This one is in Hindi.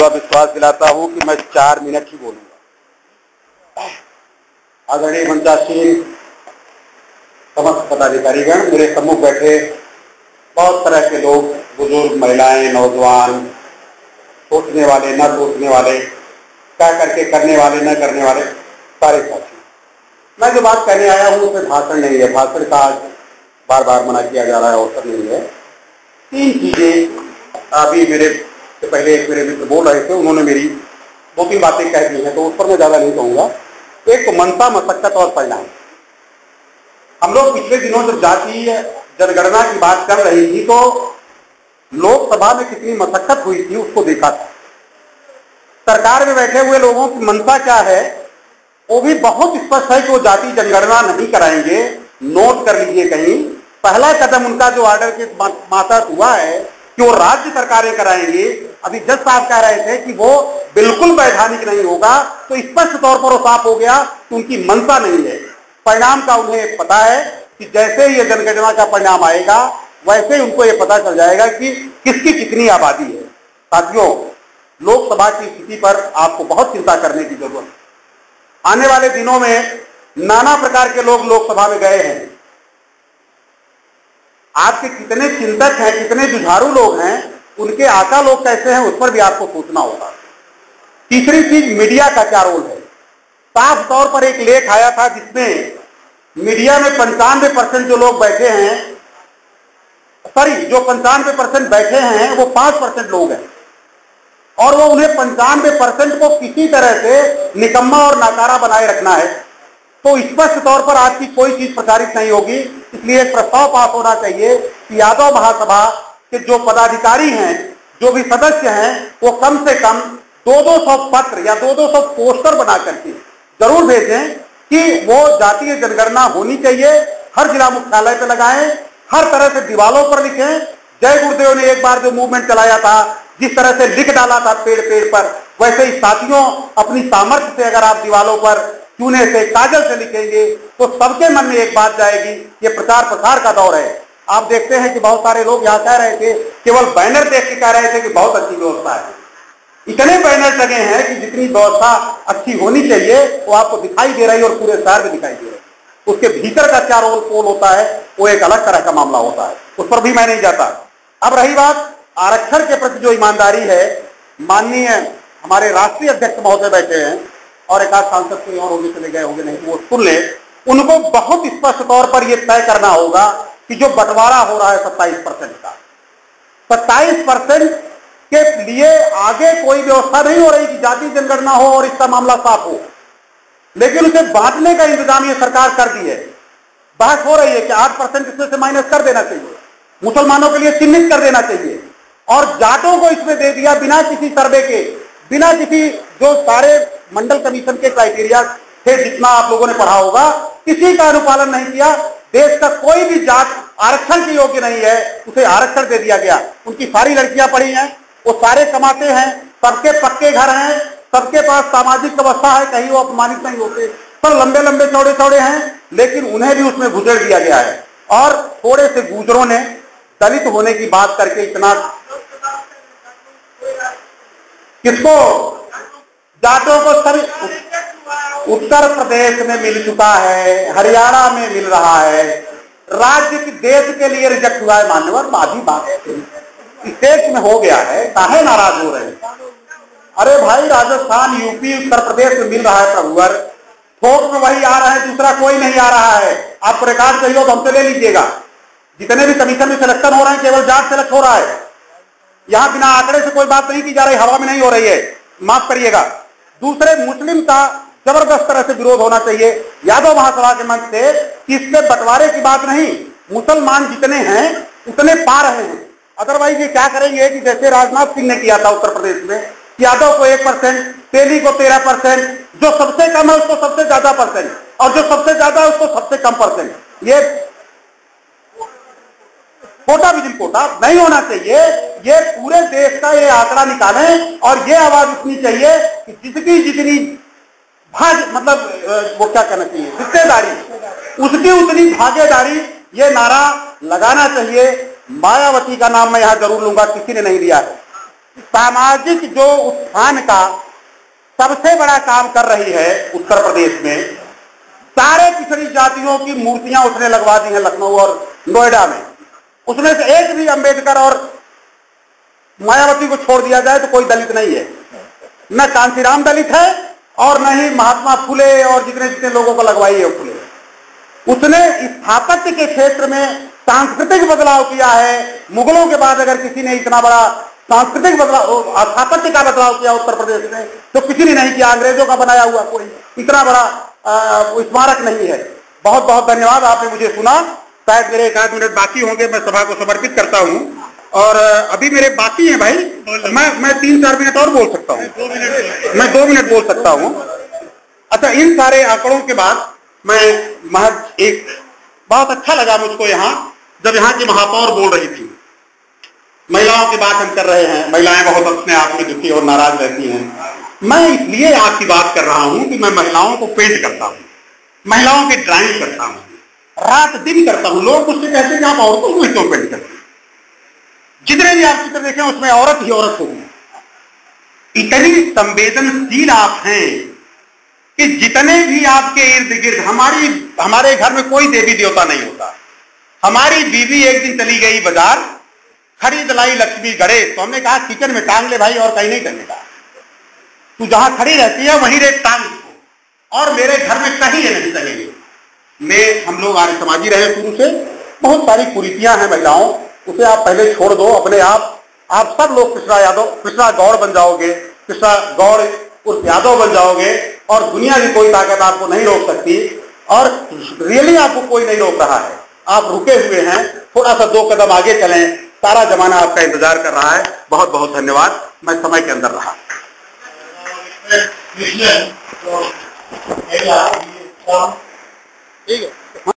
पूरा विश्वास दिलाता हूं कि मैं 4 मिनट ही बोलूंगा। आदरणीय मंचासीन समस्त पदाधिकारीगण, मेरे सम्मुख बैठे बहुत तरह के लोग, बुजुर्ग, महिलाएं, नौजवान, सोचने वाले, न सोचने वाले, क्या करके करने वाले, न करने वाले, सारे साथी। मैं जो बात कहने आया हूं उसमें भाषण नहीं है, भाषण का आज बार बार मना किया जा रहा है, अवसर नहीं है। 3 चीजें अभी मेरे से पहले एक मेरे मित्र बोल रहे थे, उन्होंने मेरी 2-3 बातें कह दी हैं, तो उस पर मैं ज्यादा नहीं कहूंगा। एक तो मनसा, मशक्कत और परिणाम। हम लोग पिछले दिनों जब जातीय जनगणना की बात कर रही थी तो लोकसभा में कितनी मशक्कत हुई थी उसको देखा था। सरकार में बैठे हुए लोगों की मंशा क्या है वो भी बहुत स्पष्ट है कि वो जातीय जनगणना नहीं कराएंगे। नोट कर लीजिए, कहीं पहला कदम उनका जो ऑर्डर के मातहत हुआ है कि वो राज्य सरकारें कराएंगे। अभी जज साहब कह रहे थे कि वो बिल्कुल वैधानिक नहीं होगा, तो स्पष्ट तौर पर वो साफ हो गया कि उनकी मंशा नहीं है। परिणाम का उन्हें पता है कि जैसे ही ये जनगणना का परिणाम आएगा वैसे ही उनको ये पता चल जाएगा कि किसकी कितनी आबादी है। साथियों, लोकसभा की स्थिति पर आपको बहुत चिंता करने की जरूरत है। आने वाले दिनों में नाना प्रकार के लोग लोकसभा में गए हैं। आपके कितने चिंतक हैं, कितने जुझारू लोग हैं, उनके आका लोग कैसे हैं, उस पर भी आपको सोचना होगा। तीसरी चीज, मीडिया का क्या रोल है। साफ तौर पर एक लेख आया था जिसमें मीडिया में 95% जो लोग बैठे हैं, जो 95% बैठे हैं वो 5% लोग हैं, और वो उन्हें 95% को किसी तरह से निकम्मा और नाकारा बनाए रखना है। तो स्पष्ट तौर पर आपकी कोई चीज प्रचारित नहीं होगी। इसलिए एक प्रस्ताव पास होना चाहिए कि यादव महासभा के जो पदाधिकारी हैं, जो भी सदस्य हैं, वो कम से कम 200 पत्र या 200 पोस्टर बना करके जरूर भेजें कि वो जातीय जनगणना होनी चाहिए। हर जिला मुख्यालय पे लगाएं, हर तरह से दीवारों पर लिखें। जय गुरुदेव ने एक बार जो मूवमेंट चलाया था, जिस तरह से लिख डाला था पेड़ पेड़ पर, वैसे ही साथियों अपनी सामर्थ्य से अगर आप दीवारों पर चूने से, काजल से लिखेंगे तो सबके मन में एक बात जाएगी। ये प्रचार प्रसार का दौर है। आप देखते हैं कि बहुत सारे लोग यहाँ कह रहे थे, केवल बैनर देख के कह रहे थे कि बहुत अच्छी व्यवस्था है। इतने बैनर लगे हैं कि जितनी व्यवस्था अच्छी होनी चाहिए वो आपको दिखाई दे रही है और पूरे शहर में दिखाई दे रही है। उसके भीतर का क्या रोल पोल होता है वो एक अलग तरह का मामला होता है, उस पर भी मैं नहीं जाता। अब रही बात आरक्षण के प्रति जो ईमानदारी है, माननीय हमारे राष्ट्रीय अध्यक्ष महोदय बैठे हैं और एक आध सांसद कोई और होंगे, चले गए होंगे, नहीं वो सुन ले। उनको बहुत स्पष्ट तौर पर यह तय करना होगा कि जो बंटवारा हो रहा है 27% का, 27% के लिए आगे कोई व्यवस्था नहीं हो रही कि जातीय जनगणना हो और इसका मामला साफ हो, लेकिन उसे बांटने का इंतजाम ये सरकार कर दी है। बहस हो रही है कि 8% इसमें से माइनस कर देना चाहिए, मुसलमानों के लिए चिन्हित कर देना चाहिए, और जाटों को इसमें दे दिया बिना किसी सर्वे के, बिना किसी, जो सारे मंडल कमीशन के क्राइटेरिया थे, जितना आप लोगों ने पढ़ा होगा, किसी का अनुपालन नहीं किया। देश का कोई भी जाट आरक्षण के योग्य नहीं है, उसे आरक्षण दे दिया गया। उनकी सारी लड़कियां पढ़ी हैं, वो सारे कमाते हैं, सबके पक्के घर हैं, सबके पास सामाजिक व्यवस्था है, कहीं वो अपमानित नहीं होते, सब लंबे लंबे चौड़े चौड़े हैं, लेकिन उन्हें भी उसमें गुजर दिया गया है। और थोड़े से गुजरों ने दलित होने की बात करके इतना, किसको, जाटों को सभी, उत्तर प्रदेश में मिल चुका है, हरियाणा में मिल रहा है, राज्य की देश के लिए रिजेक्ट हुआ है। मान्यवर माधी बात स्टेट में हो गया है, काहे नाराज हो रहे हैं। अरे भाई, राजस्थान, यूपी, उत्तर प्रदेश में मिल रहा है प्रभुवर, थोक में वही आ रहा है, दूसरा कोई नहीं आ रहा है। आपको रिकॉर्ड चाहिए तो हमसे ले लीजिएगा। जितने भी कमीशन में सिलेक्शन हो रहे हैं केवल जाट सेलेक्ट हो रहा है। यहां बिना आंकड़े से कोई बात नहीं की जा रही, हवा में नहीं हो रही है, माफ करिएगा। दूसरे, मुस्लिम का जबरदस्त तरह से विरोध होना चाहिए यादव महासभा के मंच से कि इससे बंटवारे की बात नहीं, मुसलमान जितने हैं उतने पा रहे हैं। अदरवाइज ये क्या करेंगे कि जैसे राजनाथ सिंह ने किया था उत्तर प्रदेश में, यादव को 1%, तेली को 13%, जो सबसे कम है उसको सबसे ज्यादा परसेंट, और जो सबसे ज्यादा है उसको सबसे कम परसेंट। ये कोटा विजिल कोटा नहीं होना चाहिए। ये पूरे देश का ये आंकड़ा निकालें और ये आवाज उठनी चाहिए कि जिसकी जितनी मतलब वो क्या कहना चाहिए, हिस्सेदारी, उसकी उतनी भागीदारी, ये नारा लगाना चाहिए। मायावती का नाम मैं यहां जरूर लूंगा, किसी ने नहीं लिया है। सामाजिक जो उत्थान का सबसे बड़ा काम कर रही है उत्तर प्रदेश में। सारे पिछड़ी जातियों की मूर्तियां उसने लगवा दी हैं लखनऊ और नोएडा में। उसमें से एक भी अंबेडकर और मायावती को छोड़ दिया जाए तो कोई दलित नहीं है। न कांशीराम दलित है और न ही महात्मा फुले और जितने जितने लोगों को लगवाई है फुले। उसने स्थापत्य के क्षेत्र में सांस्कृतिक बदलाव किया है। मुगलों के बाद अगर किसी ने इतना बड़ा सांस्कृतिक बदलाव, स्थापत्य का बदलाव किया उत्तर प्रदेश में, तो किसी ने नहीं किया। अंग्रेजों का बनाया हुआ कोई इतना बड़ा स्मारक नहीं है। बहुत बहुत धन्यवाद, आपने मुझे सुना। शायद मेरे 1 आध मिनट बाकी होंगे, मैं सभा को समर्पित करता हूं। और अभी मेरे बाकी हैं भाई, मैं 3-4 मिनट और बोल सकता हूं। मैं 2 मिनट बोल सकता हूं। अच्छा, इन सारे आंकड़ों के बाद मैं महज एक बहुत अच्छा लगा मुझको यहाँ, जब यहाँ की महापौर बोल रही थी। महिलाओं की बात हम कर रहे हैं, महिलाएं बहुत अपने आप में दुखी और नाराज रहती हैं। मैं इसलिए आपकी बात कर रहा हूं कि मैं महिलाओं को पेंट करता हूं, महिलाओं की ड्राइंग करता हूं, रात दिन करता हूं। लोग मुझसे कहते हैं कि आप औरतों को क्यों पेंट करते हैं? जितने भी आप चित्र देखें उसमें औरत ही औरत होगी। इतनी संवेदनशील आप हैं कि जितने भी आपके इर्द गिर्द, हमारे घर में कोई देवी देवता नहीं होता। हमारी बीवी एक दिन चली गई बाजार, खरीद लाई लक्ष्मी गणेश, तो हमने कहा किचन में टांग ले भाई, और कहीं नहीं करने का, तू जहां खड़ी रहती है वहीं रे टांग, और मेरे घर में कहीं नहीं सकेंगे। हम लोग आर्य समाजी रहे शुरू से। बहुत सारी कुरीतियां हैं महिलाओं, उसे आप पहले छोड़ दो अपने आप सब लोग कृष्णा गौड़ बन जाओगे, कृष्णा गौड़ उर्फ यादव बन जाओगे, और दुनिया की कोई ताकत आपको नहीं रोक सकती। और रियली आपको कोई नहीं रोक रहा है, आप रुके हुए हैं। थोड़ा सा 2 कदम आगे चलें, सारा जमाना आपका इंतजार कर रहा है। बहुत बहुत धन्यवाद, मैं समय के अंदर रहा। ठीक है।